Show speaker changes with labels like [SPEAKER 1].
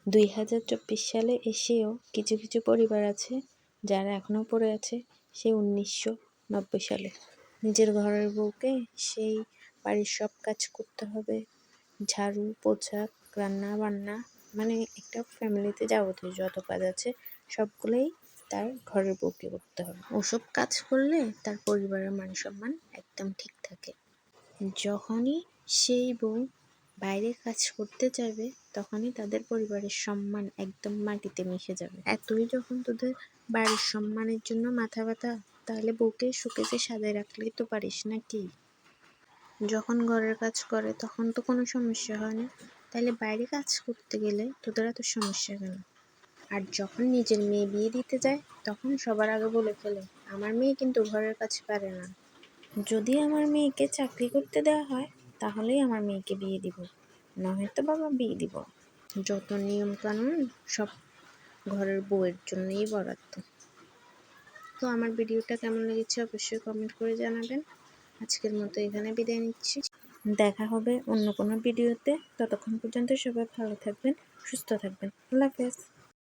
[SPEAKER 1] 2024 সালে এসেও কিছু কিছু পরিবার আছে যারা এখনও পড়ে আছে সেই 1990 সালে। নিজের ঘরের বউকে সেই বাড়ির সব কাজ করতে হবে, ঝাড়ু, পোছা, রান্না বান্না, মানে একটা ফ্যামিলিতে যাবতীয় যত কাজ আছে সবগুলোই তার ঘরের বউকে করতে হবে। ওসব কাজ করলে তার পরিবারের মান সম্মান একদম ঠিক থাকে। যখনই সেই বউ বাইরে কাজ করতে চাইবে তখনই তাদের পরিবারের সম্মান একদম মাটিতে মিশে যাবে। এতই যখন তোদের বাড়ির সম্মানের জন্য মাথা ব্যথা, তাহলে বউকে শোকেসে সাজায় রাখলেই তো পারিস নাকি? যখন ঘরের কাজ করে তখন তো কোনো সমস্যা হয় না, তাহলে বাইরে কাজ করতে গেলে তোদের এত সমস্যা কেন? আর যখন নিজের মেয়ে বিয়ে দিতে যায় তখন সবার আগে বলে ফেলে, আমার মেয়ে কিন্তু ঘরের কাজ পারে না। যদি আমার মেয়েকে চাকরি করতে দেওয়া হয় তাহলেই আমার মেয়েকে বিয়ে দিব, নয়তো বাবা বিয়ে দিব। যত নিয়ম কানুন সব ঘরের বউয়ের জন্যই বরাদ্দ। তো আমার ভিডিওটা কেমন লেগেছে অবশ্যই কমেন্ট করে জানাবেন। আজকের মতো এখানে বিদায় নিচ্ছি, দেখা হবে অন্য কোনো ভিডিওতে। ততক্ষণ পর্যন্ত সবাই ভালো থাকবেন, সুস্থ থাকবেন। আল্লাহ হাফেজ।